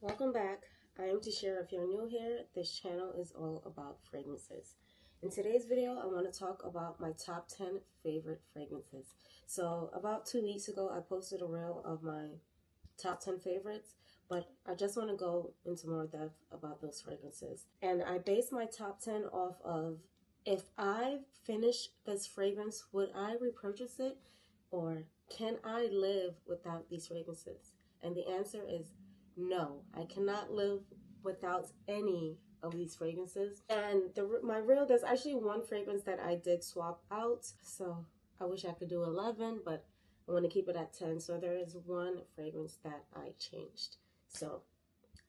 Welcome back. I am Tishira. If you're new here, this channel is all about fragrances. In today's video, I want to talk about my top 10 favorite fragrances. So about 2 weeks ago, I posted a reel of my top 10 favorites, but I just want to go into more depth about those fragrances. And I based my top 10 off of, if I finish this fragrance, would I repurchase it? Or can I live without these fragrances? And the answer is no. I cannot live without any of these fragrances. And my reel, there's actually one fragrance that I did swap out. So I wish I could do 11, but I want to keep it at 10. So there is one fragrance that I changed. So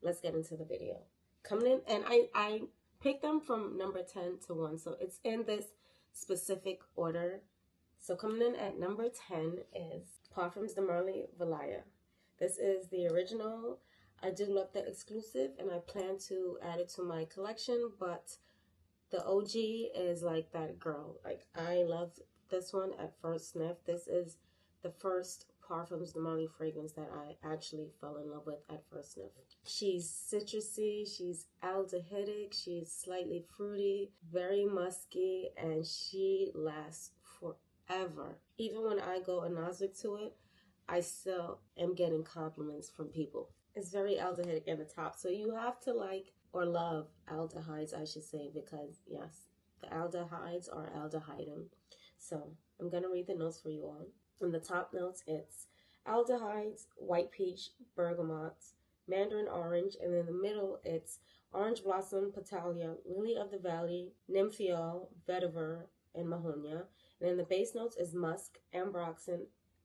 let's get into the video. Coming in, and I picked them from number 10 to 1. So it's in this specific order. So coming in at number 10 is Parfums de Valaya. This is the original. I do love the exclusive, and I plan to add it to my collection, but the OG is like that girl. Like, I loved this one at first sniff. This is the first Parfums de Marly fragrance that I actually fell in love with at first sniff. She's citrusy, she's aldehydic, she's slightly fruity, very musky, and she lasts forever. Even when I go anosmic to it, I still am getting compliments from people. It's very aldehydic in the top, so you have to like or love aldehydes, I should say, because yes, the aldehydes are aldehyding. So I'm gonna read the notes for you all. In the top notes, it's aldehydes, white peach, bergamot, mandarin orange, and in the middle, it's orange blossom, petalia, lily of the valley, nymphiol, vetiver, and mahonia. And then the base notes is musk, ambroxan,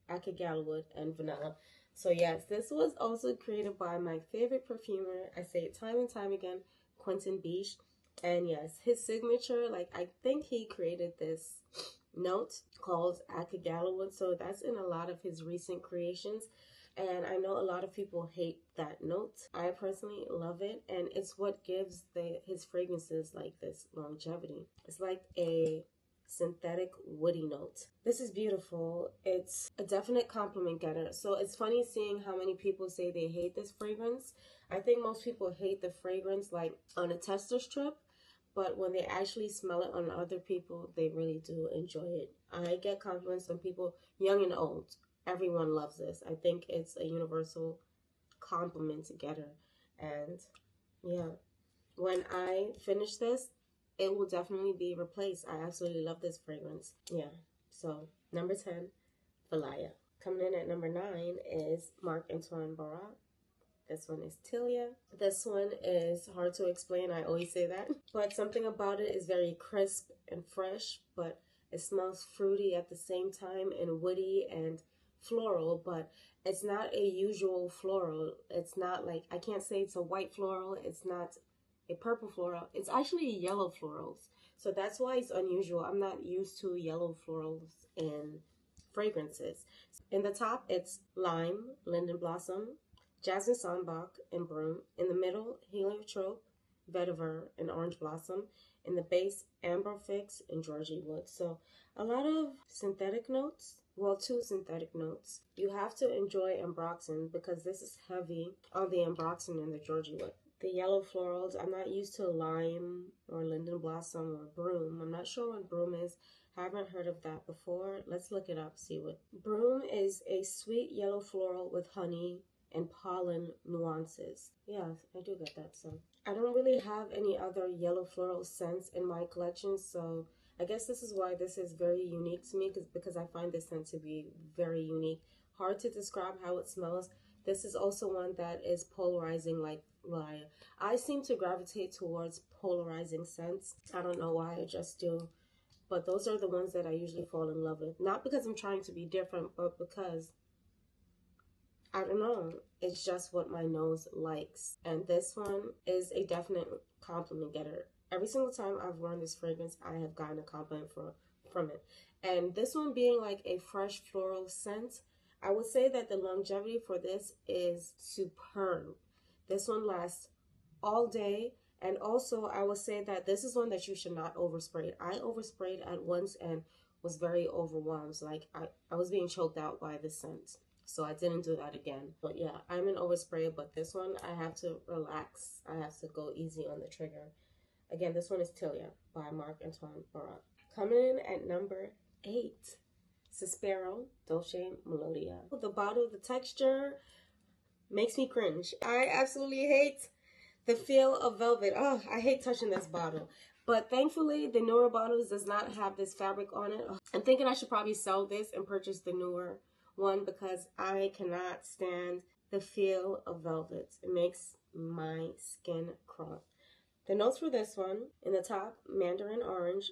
acagalwood, and vanilla. So yes, this was also created by my favorite perfumer. I say it time and time again, Quentin Biche. And yes, his signature, like, I think he created this note called acagalwood. So that's in a lot of his recent creations. And I know a lot of people hate that note. I personally love it. And it's what gives his fragrances like this longevity. It's like a synthetic woody note. This is beautiful. It's a definite compliment getter. So it's funny seeing how many people say they hate this fragrance. I think most people hate the fragrance like on a tester strip, but when they actually smell it on other people, they really do enjoy it. I get compliments from people young and old. Everyone loves this. I think it's a universal compliment getter. And yeah, when I finish this, it will definitely be replaced. I absolutely love this fragrance. Yeah. So number 10, Valaya. Coming in at number 9 is Marc Antoine Barrois. This one is Tilia. This one is hard to explain. I always say that. But something about it is very crisp and fresh, but it smells fruity at the same time and woody and floral, but it's not a usual floral. It's not like, I can't say it's a white floral. It's not a purple floral. It's actually yellow florals. So that's why it's unusual. I'm not used to yellow florals in fragrances. In the top, it's lime, linden blossom, jasmine sambac, and broom. In the middle, heliotrope, vetiver, and orange blossom. In the base, amber fix, and Georgie wood. So a lot of synthetic notes. Well, 2 synthetic notes. You have to enjoy ambroxan because this is heavy on the ambroxan and the Georgie wood. The yellow florals, I'm not used to lime or linden blossom or broom. I'm not sure what broom is. Haven't heard of that before. Let's look it up, see what. Broom is a sweet yellow floral with honey and pollen nuances. Yeah, I do get that. So I don't really have any other yellow floral scents in my collection, so I guess this is why this is very unique to me, because I find this scent to be very unique. Hard to describe how it smells. This is also one that is polarizing like Valaya. I seem to gravitate towards polarizing scents. I don't know why, I just do. But those are the ones that I usually fall in love with. Not because I'm trying to be different, but because, I don't know, it's just what my nose likes. And this one is a definite compliment getter. Every single time I've worn this fragrance, I have gotten a compliment from it. And this one being like a fresh floral scent, I would say that the longevity for this is superb. This one lasts all day. And also, I would say that this is one that you should not overspray. I oversprayed at once and was very overwhelmed. Like, I was being choked out by the scent. So I didn't do that again. But yeah, I'm an oversprayer, but this one I have to relax. I have to go easy on the trigger. Again, this one is Tilia by Marc Antoine Barrois. Coming in at number 8, Sospiro Dolce Melodia. The bottle, the texture makes me cringe. I absolutely hate the feel of velvet. Oh, I hate touching this bottle. But thankfully, the newer bottles does not have this fabric on it. I'm thinking I should probably sell this and purchase the newer one because I cannot stand the feel of velvet. It makes my skin crawl. The notes for this one, in the top, mandarin orange,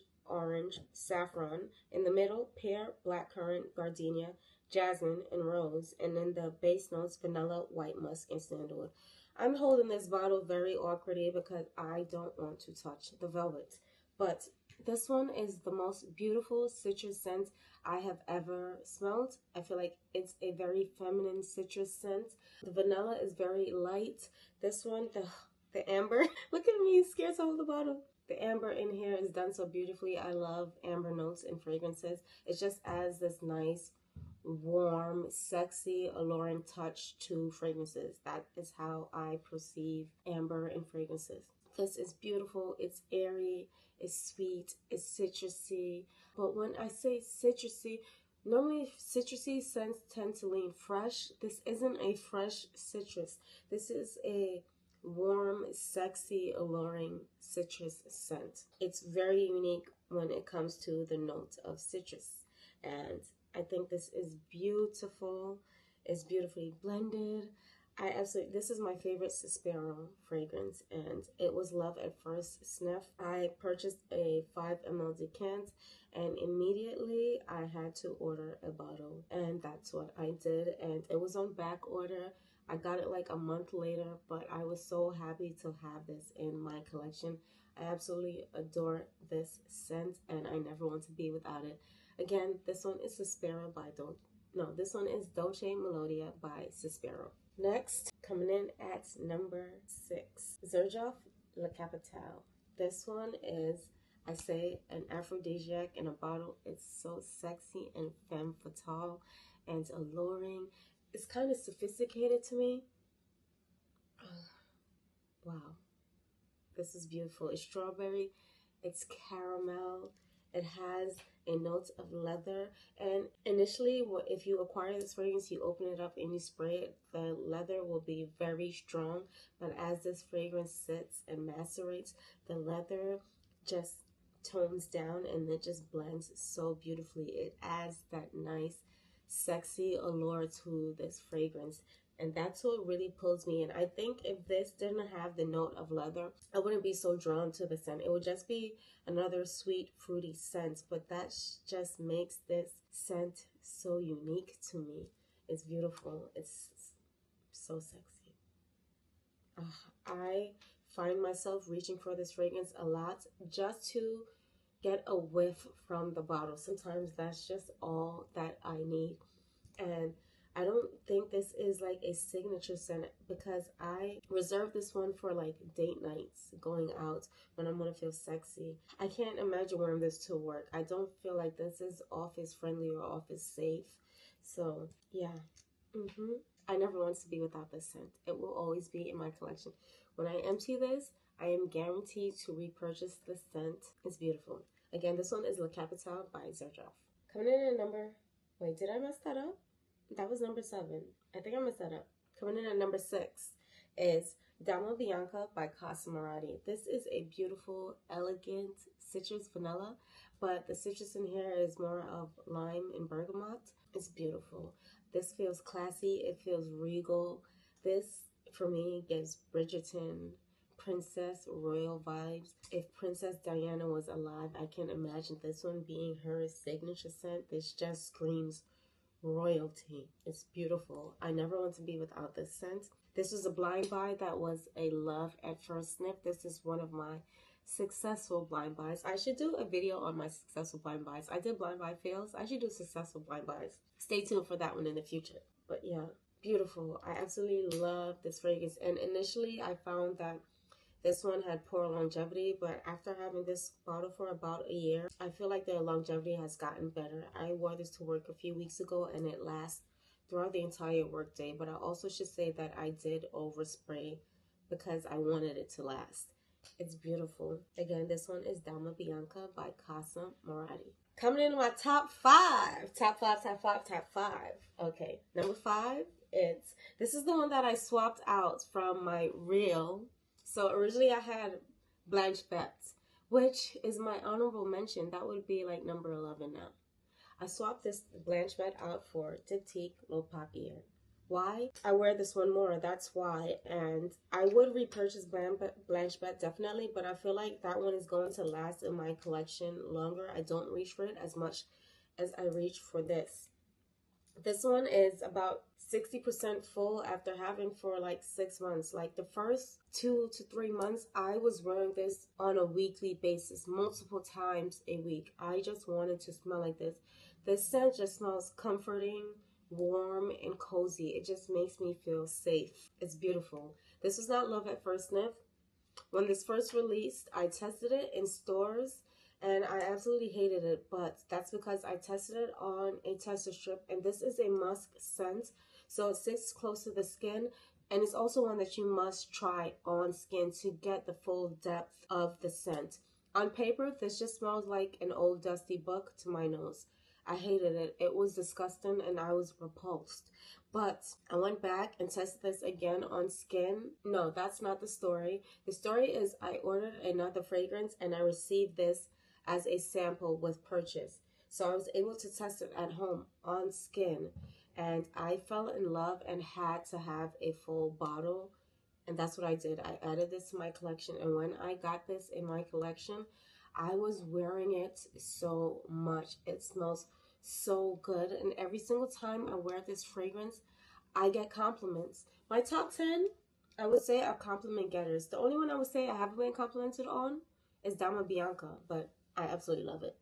saffron. In the middle, pear, blackcurrant, gardenia, jasmine, and rose. And then the base notes, vanilla, white musk, and sandalwood. I'm holding this bottle very awkwardly because I don't want to touch the velvet. But this one is the most beautiful citrus scent I have ever smelled. I feel like it's a very feminine citrus scent. The vanilla is very light. This one, the amber. Look at me, scared to hold the bottle. The amber in here is done so beautifully. I love amber notes and fragrances. It just adds this nice, warm, sexy, alluring touch to fragrances. That is how I perceive amber and fragrances. This is beautiful. It's airy. It's sweet. It's citrusy. But when I say citrusy, normally citrusy scents tend to lean fresh. This isn't a fresh citrus. This is a warm, sexy, alluring citrus scent. It's very unique when it comes to the note of citrus. And I think this is beautiful. It's beautifully blended. This is my favorite Sospiro fragrance, and it was love at first sniff. I purchased a 5 ml decant, and immediately I had to order a bottle, and that's what I did, and it was on back order. I got it like a month later, but I was so happy to have this in my collection. I absolutely adore this scent, and I never want to be without it. Again, this one is Sospiro by this one is Dolce Melodia by Sospiro. Next, coming in at number 6, Xerjoff La Capitale. This one is, I say, an aphrodisiac in a bottle. It's so sexy and femme fatale and alluring. It's kind of sophisticated to me. Wow. This is beautiful. It's strawberry. It's caramel. It has a note of leather. And initially, if you acquire this fragrance, you open it up and you spray it, the leather will be very strong. But as this fragrance sits and macerates, the leather just tones down and it just blends so beautifully. It adds that nice, sexy allure to this fragrance. And that's what really pulls me in. I think if this didn't have the note of leather, I wouldn't be so drawn to the scent. It would just be another sweet, fruity scent. But that just makes this scent so unique to me. It's beautiful. It's so sexy. I find myself reaching for this fragrance a lot just to get a whiff from the bottle. Sometimes that's just all that I need. And I don't think this is like a signature scent because I reserve this one for like date nights, going out when I'm gonna feel sexy. I can't imagine wearing this to work. I don't feel like this is office friendly or office safe. So yeah, I never want to be without this scent. It will always be in my collection. When I empty this, I am guaranteed to repurchase this scent. It's beautiful. Again, this one is La Capitale by Xerjoff. Coming in at number, wait, did I mess that up? That was number 7. I think I messed that up. Coming in at number 6 is Dama Bianca by Casamorati. This is a beautiful, elegant citrus vanilla, but the citrus in here is more of lime and bergamot. It's beautiful. This feels classy. It feels regal. This, for me, gives Bridgerton, princess, royal vibes. If Princess Diana was alive, I can imagine this one being her signature scent. This just screams royalty. It's beautiful. I never want to be without this scent. This was a blind buy that was a love at first sniff. This is one of my successful blind buys. I should do a video on my successful blind buys. I did blind buy fails. I should do successful blind buys. Stay tuned for that one in the future. But yeah, beautiful. I absolutely love this fragrance. And initially I found that this one had poor longevity, but after having this bottle for about a year, I feel like the longevity has gotten better. I wore this to work a few weeks ago and it lasts throughout the entire workday, but I also should say that I did overspray because I wanted it to last. It's beautiful. Again, this one is Dama Bianca by Casamorati. Coming in my top five. Top five, top five, top five. Okay, number five, this is the one that I swapped out from my real. So originally I had Blanche Bette, which is my honorable mention. That would be like number 11 now. I swapped this Blanche Bette out for Diptyque La Papier. Why? I wear this one more, that's why. And I would repurchase Blanche Bette definitely, but I feel like that one is going to last in my collection longer. I don't reach for it as much as I reach for this. This one is about 60% full after having for like 6 months. Like the first 2 to 3 months, I was wearing this on a weekly basis, multiple times a week. I just wanted to smell like this. This scent just smells comforting, warm, and cozy. It just makes me feel safe. It's beautiful. This was not love at first sniff. When this first released, I tested it in stores and I absolutely hated it, but that's because I tested it on a tester strip, and this is a musk scent, so it sits close to the skin, and it's also one that you must try on skin to get the full depth of the scent. On paper, this just smells like an old dusty book to my nose. I hated it. It was disgusting and I was repulsed. But I went back and tested this again on skin. No, that's not the story. The story is I ordered another fragrance and I received this as a sample with purchase. So I was able to test it at home on skin. And I fell in love and had to have a full bottle. And that's what I did. I added this to my collection. And when I got this in my collection, I was wearing it so much. It smells so good. And every single time I wear this fragrance, I get compliments. My top 10, I would say, are compliment getters. The only one I would say I haven't been complimented on is Dama Bianca, but I absolutely love it.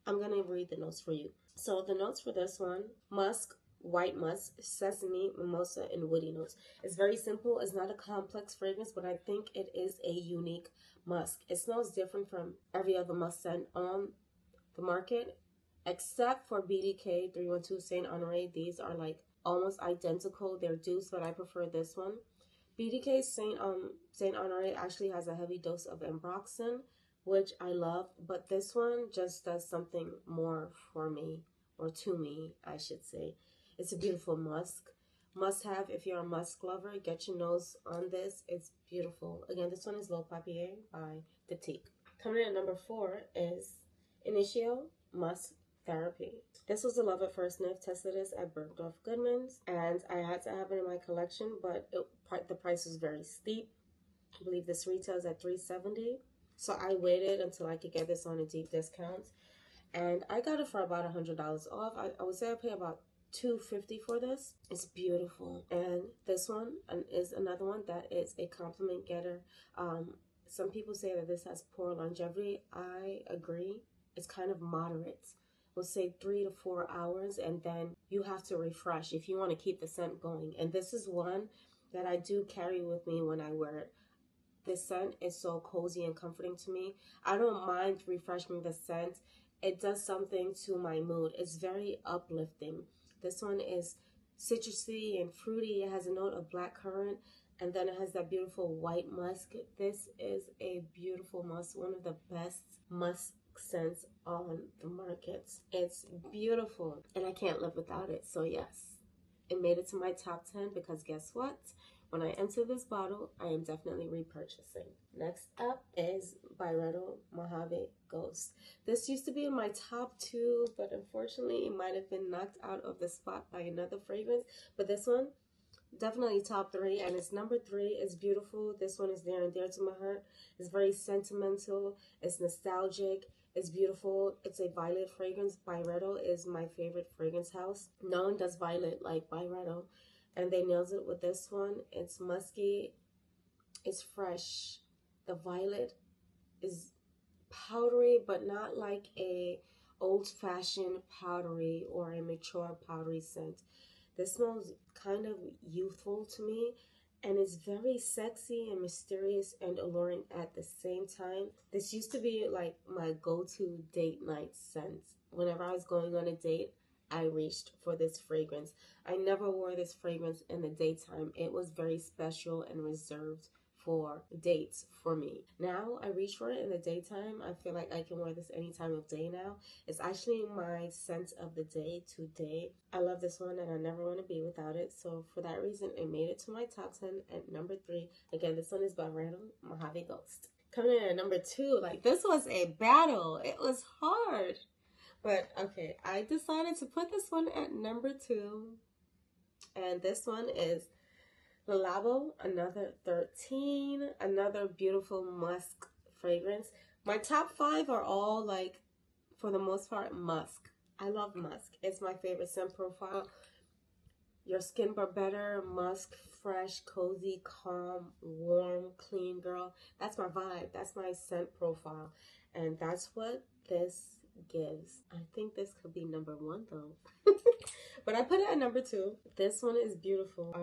I'm going to read the notes for you. So the notes for this one: musk, white musk, sesame, mimosa, and woody notes. It's very simple. It's not a complex fragrance, but I think it is a unique musk. It smells different from every other musk scent on the market, except for BDK 312 Saint Honoré. These are like almost identical. They're dupes, but I prefer this one. BDK Saint Honoré actually has a heavy dose of ambroxan, which I love, but this one just does something more for me, or to me, I should say. It's a beautiful musk. Must have if you're a musk lover. Get your nose on this. It's beautiful. Again, this one is La Papier by Diptyque. Coming in at number 4 is Initio Musk Therapy. This was a love at first sniff. Tested this at Bergdorf Goodman's, and I had to have it in my collection, but the price was very steep. I believe this retails at $370. So I waited until I could get this on a deep discount, and I got it for about $100 off. I would say I paid about $250 for this. It's beautiful. And this one is another one that is a compliment getter. Some people say that this has poor longevity. I agree. It's kind of moderate. We'll say 3 to 4 hours, and then you have to refresh if you want to keep the scent going. And this is one that I do carry with me when I wear it. This scent is so cozy and comforting to me. I don't mind refreshing the scent. It does something to my mood. It's very uplifting. This one is citrusy and fruity. It has a note of blackcurrant, and then it has that beautiful white musk. This is a beautiful musk, one of the best musk scents on the market. It's beautiful, and I can't live without it. So yes, it made it to my top 10 because guess what? When I enter this bottle, I am definitely repurchasing. Next up is Byredo Mojave Ghost. This used to be in my top 2, but unfortunately it might have been knocked out of the spot by another fragrance. But this one, definitely top 3, and it's number 3. It's beautiful. This one is near and dear to my heart. It's very sentimental. It's nostalgic. It's beautiful. It's a violet fragrance. Byredo is my favorite fragrance house. No one does violet like Byredo, and they nails it with this one. It's musky. It's fresh. The violet is powdery, but not like a old-fashioned powdery or a mature powdery scent. This smells kind of youthful to me, and it's very sexy and mysterious and alluring at the same time. This used to be like my go-to date night scent. Whenever I was going on a date, I reached for this fragrance. I never wore this fragrance in the daytime. It was very special and reserved for dates for me. Now I reach for it in the daytime. I feel like I can wear this any time of day now. It's actually my scent of the day today. I love this one and I never want to be without it. So for that reason, it made it to my top 10 at number 3. Again, this one is Byredo, Mojave Ghost. Coming in at number 2, like this was a battle. It was hard. But okay, I decided to put this one at number 2. And this one is the Labo Another 13, another beautiful musk fragrance. My top 5 are all like, for the most part, musk. I love musk. It's my favorite scent profile. Your skin but better, musk, fresh, cozy, calm, warm, clean girl. That's my vibe. That's my scent profile. And that's what this gives. I think this could be number 1 though. But I put it at number 2. This one is beautiful.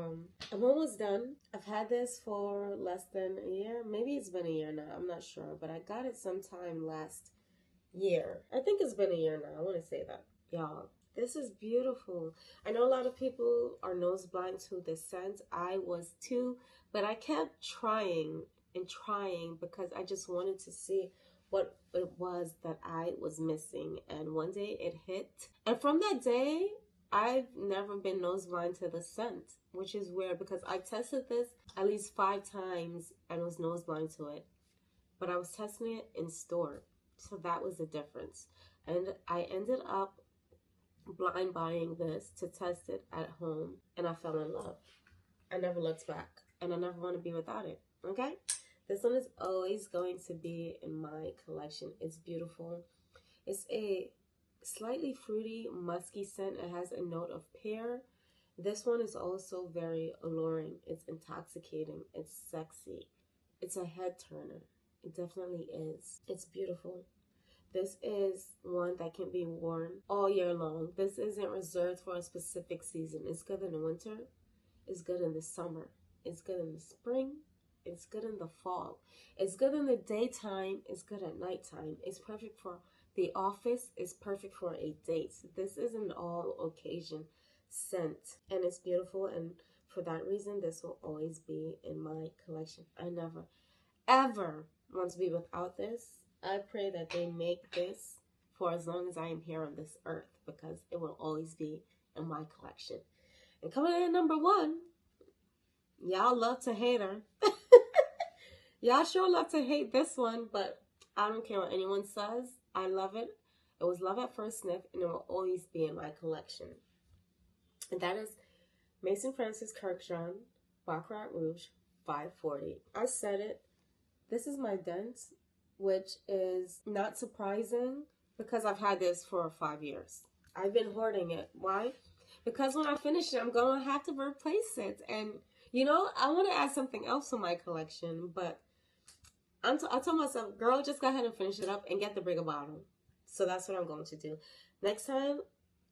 I'm almost done. I've had this for less than a year. Maybe it's been a year now. I'm not sure. But I got it sometime last year. I think it's been a year now. I want to say that. Y'all, this is beautiful. I know a lot of people are nose blind to this scent. I was too. But I kept trying and trying because I just wanted to see what it was that I was missing. And one day it hit. And from that day, I've never been nose blind to the scent, which is weird because I tested this at least 5 times and was nose blind to it. But I was testing it in store. So that was the difference. And I ended up blind buying this to test it at home. And I fell in love. I never looked back. And I never want to be without it. Okay? This one is always going to be in my collection. It's beautiful. It's a slightly fruity, musky scent. It has a note of pear. This one is also very alluring. It's intoxicating. It's sexy. It's a head turner. It definitely is. It's beautiful. This is one that can be worn all year long. This isn't reserved for a specific season. It's good in the winter. It's good in the summer. It's good in the spring. It's good in the fall. It's good in the daytime. It's good at nighttime. It's perfect for the office. It's perfect for a date. This is an all occasion scent. And it's beautiful. And for that reason, this will always be in my collection. I never, ever want to be without this. I pray that they make this for as long as I am here on this earth, because it will always be in my collection. And coming in at number 1, y'all love to hate her. Y'all sure love to hate this one, but I don't care what anyone says. I love it. It was love at first sniff, and it will always be in my collection. And that is Maison Francis Kurkdijan Baccarat Rouge 540. I said it. This is my dent, which is not surprising because I've had this for 5 years. I've been hoarding it. Why? Because when I finish it, I'm going to have to replace it. And, you know, I want to add something else to my collection, but I told myself, girl, just go ahead and finish it up and get the bigger bottle. So that's what I'm going to do. Next time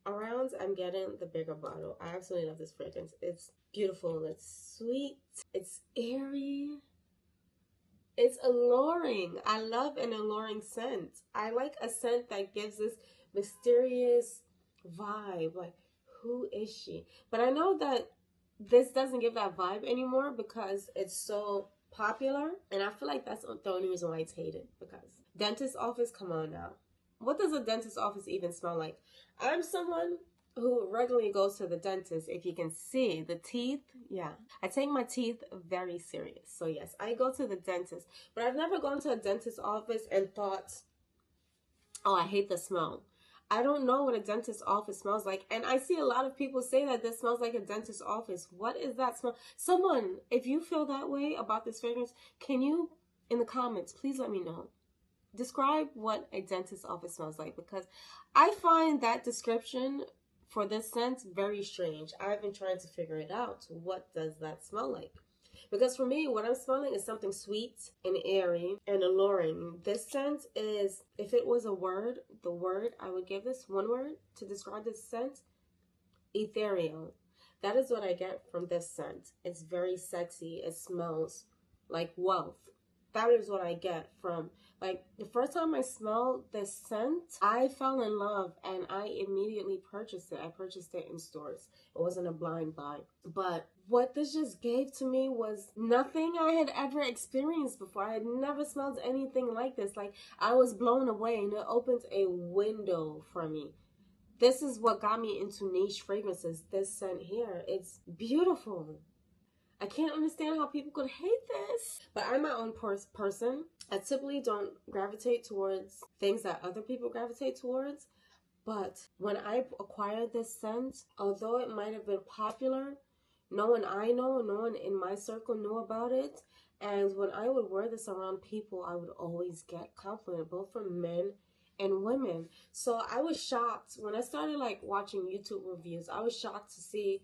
around, I'm getting the bigger bottle. I absolutely love this fragrance. It's beautiful. It's sweet. It's airy. It's alluring. I love an alluring scent. I like a scent that gives this mysterious vibe. Like, who is she? But I know that this doesn't give that vibe anymore because it's so popular. And I feel like that's the only reason why it's hated. Because dentist office, come on now. What does a dentist office even smell like? I'm someone who regularly goes to the dentist. If you can see the teeth, yeah. I take my teeth very serious. So yes, I go to the dentist. But I've never gone to a dentist office and thought, oh, I hate the smell. I don't know what a dentist office smells like. And I see a lot of people say that this smells like a dentist office. What is that smell? Someone, if you feel that way about this fragrance, can you, in the comments, please let me know. Describe what a dentist office smells like, because I find that description for this scent very strange. I've been trying to figure it out. What does that smell like? Because for me, what I'm smelling is something sweet and airy and alluring. This scent is, if it was a word, the word I would give this, one word to describe this scent, ethereal. That is what I get from this scent. It's very sexy. It smells like wealth. that is what I get from, like, the first time I smelled this scent, I fell in love and I immediately purchased it. I purchased it in stores. It wasn't a blind buy. But what this just gave to me was nothing I had ever experienced before. I had never smelled anything like this. Like, I was blown away, and it opened a window for me. This is what got me into niche fragrances. This scent here, it's beautiful. I can't understand how people could hate this. But I'm my own person. I typically don't gravitate towards things that other people gravitate towards. But when I acquired this scent, although it might have been popular, no one I know, no one in my circle knew about it. And when I would wear this around people, I would always get compliment, both from men and women. So I was shocked when I started like watching YouTube reviews. I was shocked to see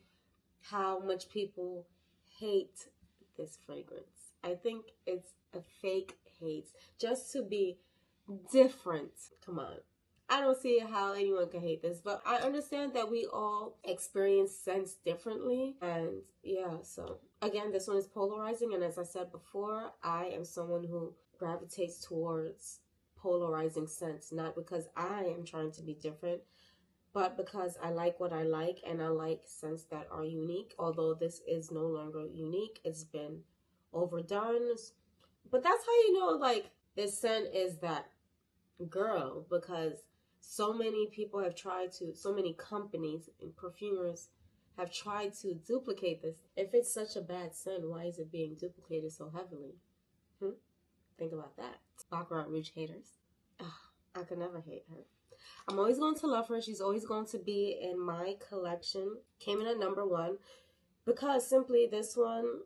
how much people hate this fragrance. I think it's a fake hate just to be different. Come on. I don't see how anyone can hate this, but I understand that we all experience scents differently. And yeah, so again, this one is polarizing. And as I said before, I am someone who gravitates towards polarizing scents, not because I am trying to be different, but because I like what I like, and I like scents that are unique. Although this is no longer unique, it's been overdone. But that's how you know, like, this scent is that girl, because so many people have tried to, so many companies and perfumers have tried to duplicate this. If it's such a bad scent, why is it being duplicated so heavily? Think about that. Baccarat Rouge haters. Ugh, I could never hate her. I'm always going to love her. She's always going to be in my collection. Came in at #1 because simply this one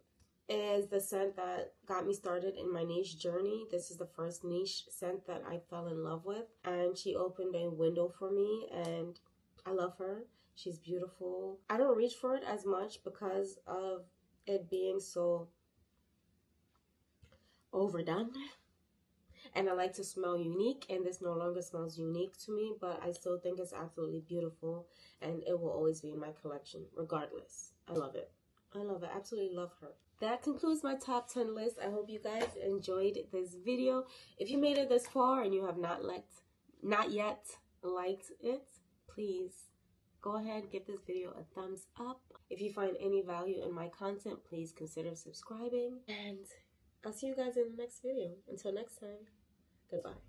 is the scent that got me started in my niche journey. This is the first niche scent that I fell in love with, and she opened a window for me, and I love her. She's beautiful. I don't reach for it as much because of it being so overdone. And I like to smell unique, and this no longer smells unique to me, but I still think it's absolutely beautiful, and it will always be in my collection regardless. I love it. I love it. Absolutely love her. That concludes my top 10 list. I hope you guys enjoyed this video. If you made it this far and you have not yet liked it, please go ahead, give this video a thumbs up. If you find any value in my content, please consider subscribing, and I'll see you guys in the next video. Until next time, goodbye.